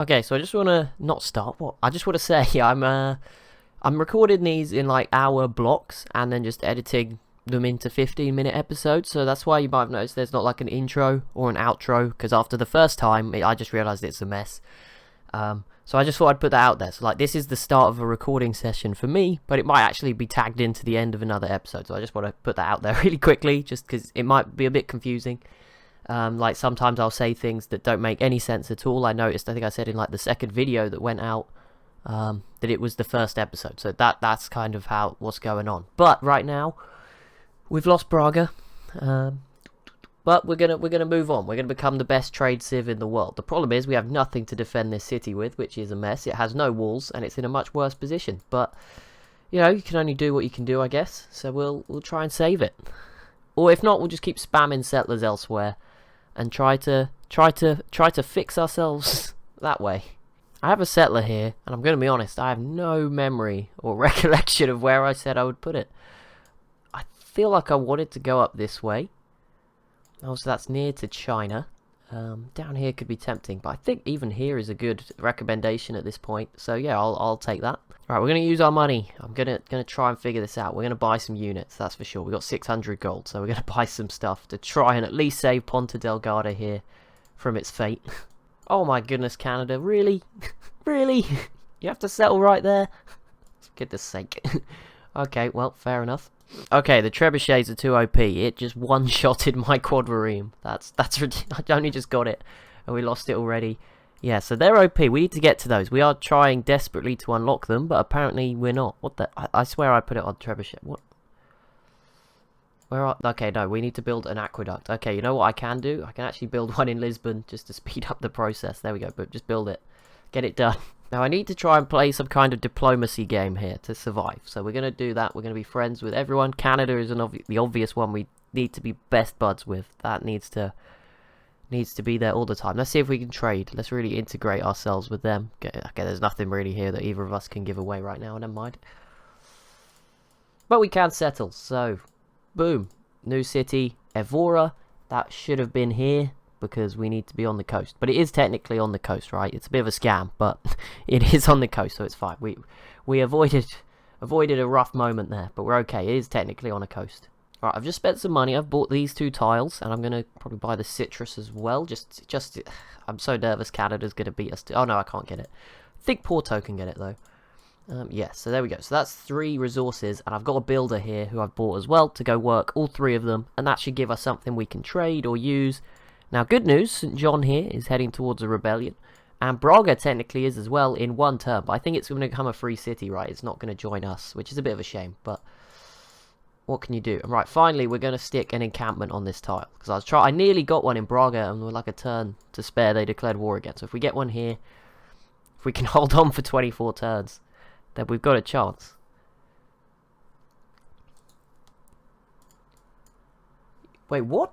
Okay, so I just want to not start. What? I just want to say I'm recording these in like hour blocks and then just editing them into 15-minute episodes. So that's why you might have noticed there's not like an intro or an outro because after the first time I just realized it's a mess. So I just thought I'd put that out there. So like this is the start of a recording session for me, but it might actually be tagged into the end of another episode. So I just want to put that out there really quickly, just because it might be a bit confusing. Like sometimes I'll say things that don't make any sense at all. I think I said in like the second video that went out that it was the first episode. So that's kind of what's going on. But right now we've lost Braga, but we're gonna move on. We're gonna become the best trade civ in the world. The problem is we have nothing to defend this city with, which is a mess. It has no walls and it's in a much worse position. But you know, you can only do what you can do, I guess. So we'll try and save it, or if not, we'll just keep spamming settlers elsewhere and try to fix ourselves that way. I have a settler here, and I'm going to be honest, I have no memory or recollection of where I said I would put it. I feel like I wanted to go up this way. Oh, so that's near to China. Down here could be tempting, but I think even here is a good recommendation at this point. So yeah, I'll take that. Right, we're gonna use our money. I'm gonna try and figure this out. We're gonna buy some units, that's for sure. We got 600 gold, so we're gonna buy some stuff to try and at least save Ponta Delgada here from its fate. Oh my goodness, Canada, really, really? You have to settle right there? For goodness sake. Okay, well, fair enough. Okay, the trebuchets are too OP. It just one-shotted my quadrireme. That's I only just got it, and we lost it already. Yeah, so they're OP. We need to get to those. We are trying desperately to unlock them, but apparently we're not. What the? I swear I put it on trebuchet. What? Where are? Okay, no, we need to build an aqueduct. Okay, you know what I can do? I can actually build one in Lisbon just to speed up the process. There we go. But just build it. Get it done. Now I need to try and play some kind of diplomacy game here to survive. So we're going to do that. We're going to be friends with everyone. Canada is the obvious one we need to be best buds with. That needs to be there all the time. Let's see if we can trade. Let's really integrate ourselves with them. Okay, there's nothing really here that either of us can give away right now. Never mind. But we can settle. So, boom. New city. Evora. That should have been here, because we need to be on the coast. But it is technically on the coast, right? It's a bit of a scam, but it is on the coast, so it's fine. We avoided a rough moment there, but we're okay. It is technically on a coast. Right, I've just spent some money. I've bought these 2 tiles, and I'm going to probably buy the citrus as well. I'm so nervous Canada's going to beat us. Oh, no, I can't get it. I think Porto can get it, though. Yeah, so there we go. So that's 3 resources, and I've got a builder here who I've bought as well to go work all 3 of them, and that should give us something we can trade or use. Now, good news, St. John here is heading towards a rebellion, and Braga technically is as well in 1 term, but I think it's going to become a free city, right? It's not going to join us, which is a bit of a shame, but what can you do? And right, finally, we're going to stick an encampment on this tile, because I nearly got one in Braga, and with like a turn to spare, they declared war again. So if we get one here, if we can hold on for 24 turns, then we've got a chance. Wait, what?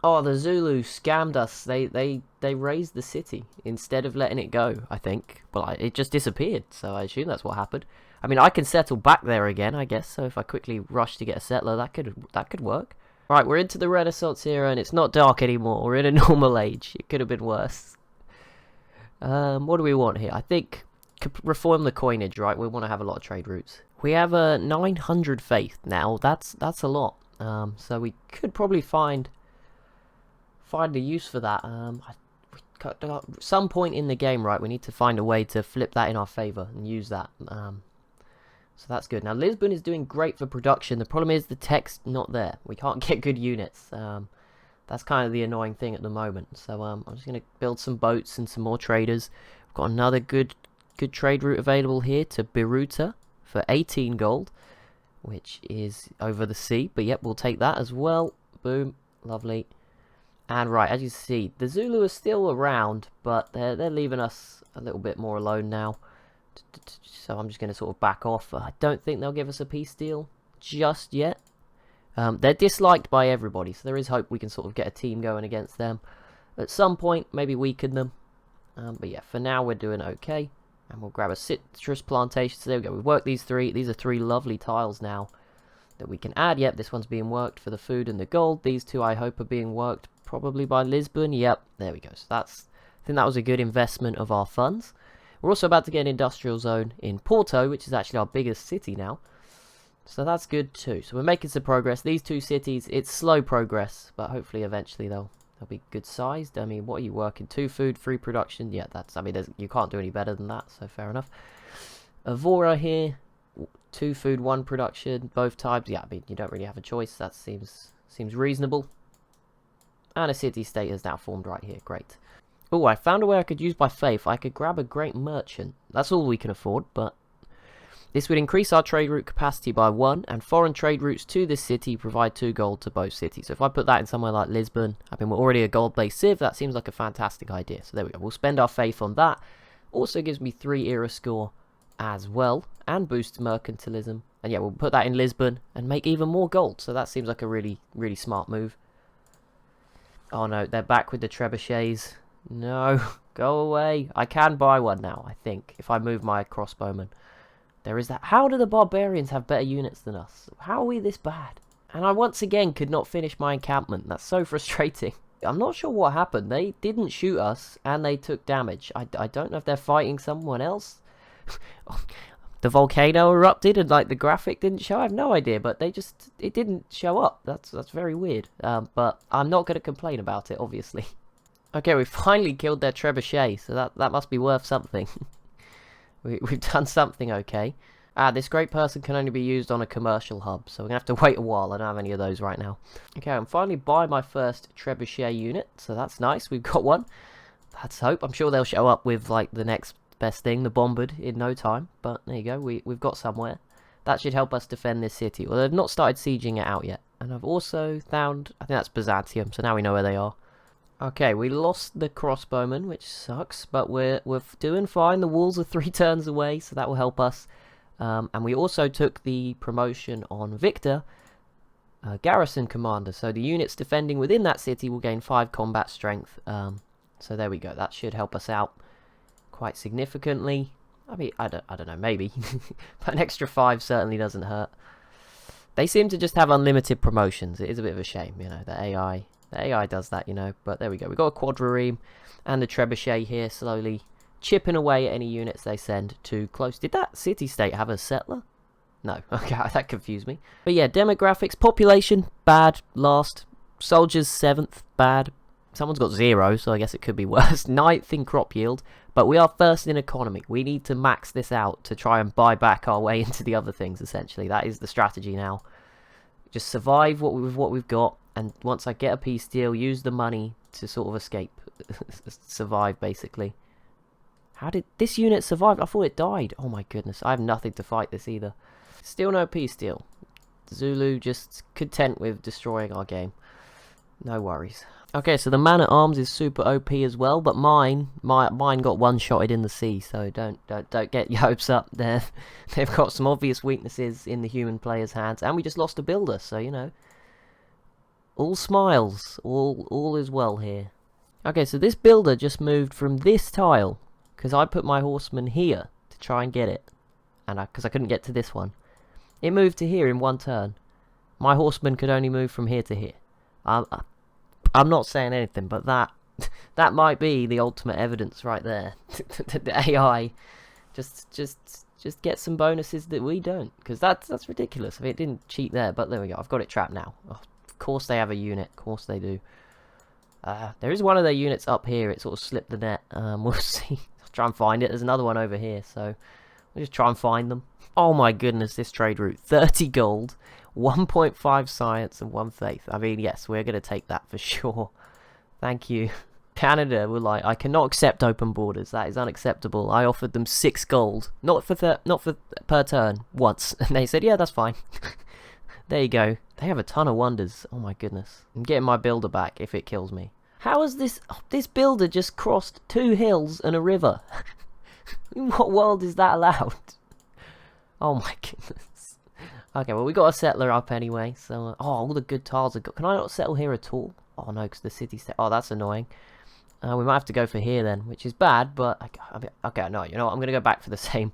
Oh, the Zulu scammed us. They raised the city instead of letting it go, I think. Well, it just disappeared, so I assume that's what happened. I mean, I can settle back there again, I guess. So if I quickly rush to get a settler, that could work. Right, we're into the Renaissance era, and it's not dark anymore. We're in a normal age. It could have been worse. What do we want here? I think reform the coinage, right? We want to have a lot of trade routes. We have a 900 faith now. That's a lot. So we could probably find a use for that. Some point in the game, right, we need to find a way to flip that in our favor and use that. So that's good. Now Lisbon is doing great for production. The problem is the tech's not there. We can't get good units. That's kind of the annoying thing at the moment. So I'm just going to build some boats and some more traders. We've got another good trade route available here to Biruta for 18 gold, which is over the sea. But yep, we'll take that as well. Boom, lovely. And right, as you see, the Zulu are still around, but they're leaving us a little bit more alone now. So I'm just going to sort of back off. I don't think they'll give us a peace deal just yet. They're disliked by everybody, so there is hope we can sort of get a team going against them. At some point, maybe weaken them. But yeah, for now we're doing okay. And we'll grab a citrus plantation. So there we go. We've worked these 3. These are 3 lovely tiles now that we can add. Yep, this one's being worked for the food and the gold. These 2 I hope are being worked probably by Lisbon. Yep, there we go. So I think that was a good investment of our funds. We're also about to get an industrial zone in Porto, which is actually our biggest city now. So that's good too. So we're making some progress. These two cities, it's slow progress, but hopefully eventually they'll be good sized. I mean, what are you working? 2 food, 3 production. Yeah, that's, I mean, you can't do any better than that, so fair enough. Avora here, 2 food, 1 production, both types. Yeah, I mean, you don't really have a choice. That seems reasonable. And a city-state has now formed right here. Great. Oh, I found a way I could use my faith. I could grab a great merchant. That's all we can afford, but this would increase our trade route capacity by 1, and foreign trade routes to this city provide 2 gold to both cities. So if I put that in somewhere like Lisbon, I mean, we're already a gold-based civ, that seems like a fantastic idea. So there we go. We'll spend our faith on that. Also gives me 3 era score as well, and boosts mercantilism. And yeah, we'll put that in Lisbon and make even more gold. So that seems like a really, really smart move. Oh no, they're back with the trebuchets. No, go away. I can buy one now, I think, if I move my crossbowman. There is that. How do the barbarians have better units than us? How are we this bad? And I once again could not finish my encampment. That's so frustrating. I'm not sure what happened. They didn't shoot us and they took damage. I don't know if they're fighting someone else. The volcano erupted and like the graphic didn't show. I have no idea, but it didn't show up. That's very weird. But I'm not going to complain about it, obviously. Okay, we finally killed their trebuchet, so that must be worth something. We've done something okay. This great person can only be used on a commercial hub, so we're going to have to wait a while. I don't have any of those right now. Okay, I'm finally buying my first trebuchet unit, so that's nice. We've got one. Let's hope. I'm sure they'll show up with like the next best thing, the bombard, in no time. But there you go, we've got somewhere. That should help us defend this city. Well, they've not started sieging it out yet. And I've also found, I think that's Byzantium, so now we know where they are. Okay, we lost the crossbowman, which sucks, but we're doing fine. The walls are 3 turns away, so that will help us. And we also took the promotion on Victor, garrison commander. So the units defending within that city will gain 5 combat strength. So there we go. That should help us out quite significantly. I mean, I don't know, maybe. But an extra 5 certainly doesn't hurt. They seem to just have unlimited promotions. It is a bit of a shame, you know, the AI. The AI does that, you know, but there we go. We've got a quadrireme and the trebuchet here slowly chipping away at any units they send too close. Did that city-state have a settler? No, okay, that confused me. But yeah, demographics, population, bad, last. Soldiers, 7th, bad. Someone's got 0, so I guess it could be worse. 9th in crop yield, but we are first in economy. We need to max this out to try and buy back our way into the other things, essentially. That is the strategy now. Just survive with what we've got. And once I get a peace deal, use the money to sort of escape. Survive, basically. How did this unit survive? I thought it died. Oh my goodness. I have nothing to fight this either. Still no peace deal. Zulu just content with destroying our game. No worries. Okay, so the man-at-arms is super OP as well, but mine got one-shotted in the sea, so don't get your hopes up there. They've got some obvious weaknesses in the human player's hands, and we just lost a builder, so you know. All smiles. All is well here. Okay, so this builder just moved from this tile, because I put my horseman here to try and get it, and because I couldn't get to this one. It moved to here in 1 turn. My horseman could only move from here to here. I'm not saying anything, but that might be the ultimate evidence right there. The AI just get some bonuses that we don't, because that's ridiculous. I mean, it didn't cheat there, but there we go. I've got it trapped now. Oh, of course they have a unit. Of course they do. There is one of their units up here. It sort of slipped the net. We'll see. I'll try and find it. There's another one over here, so we'll just try and find them. Oh my goodness, this trade route. 30 gold, 1.5 science, and 1 faith. I mean, yes, we're going to take that for sure. Thank you. Canada were like, I cannot accept open borders. That is unacceptable. I offered them 6 gold. Not for per turn, once. And they said, yeah, that's fine. There you go. They have a ton of wonders. Oh my goodness. I'm getting my builder back if it kills me. How has this builder just crossed 2 hills and a river? In what world is that allowed? Oh my goodness. Okay, well, we got a settler up anyway. So, oh, all the good tiles are got. Can I not settle here at all? Oh no, because the city state. Oh, that's annoying. We might have to go for here then, which is bad, but okay, no, you know what? I'm going to go back for the same.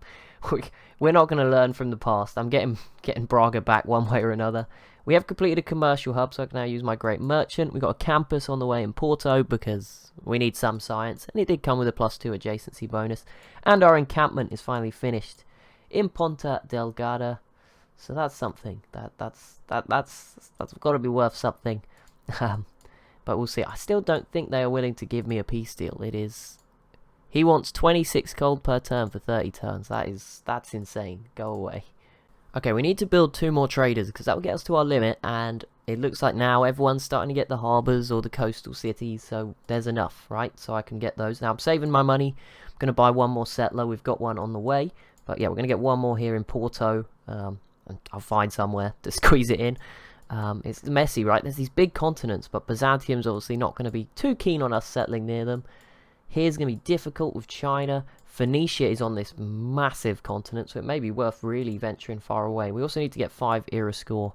We're not going to learn from the past. I'm getting Braga back one way or another. We have completed a commercial hub, so I can now use my great merchant. We've got a campus on the way in Porto because we need some science, and it did come with a +2 adjacency bonus. And our encampment is finally finished in Ponta Delgada, so that's something. That's got to be worth something. But we'll see. I still don't think they are willing to give me a peace deal. He wants 26 gold per turn for 30 turns. That's insane. Go away. Okay, we need to build 2 more traders because that will get us to our limit, and it looks like now everyone's starting to get the harbours or the coastal cities, so there's enough, right? So I can get those. Now I'm saving my money. I'm going to buy 1 more settler. We've got one on the way, but yeah, we're going to get 1 more here in Porto, and I'll find somewhere to squeeze it in. It's messy, right? There's these big continents, but Byzantium's obviously not going to be too keen on us settling near them. Here's going to be difficult with China. Phoenicia is on this massive continent, so it may be worth really venturing far away. We also need to get 5 era score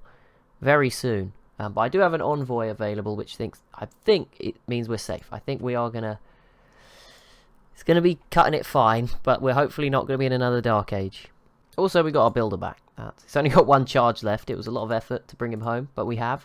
very soon. But I do have an envoy available, which I think it means we're safe. I think we are going to... It's going to be cutting it fine, but we're hopefully not going to be in another Dark Age. Also, we got our builder back. It's only got 1 charge left. It was a lot of effort to bring him home, but we have.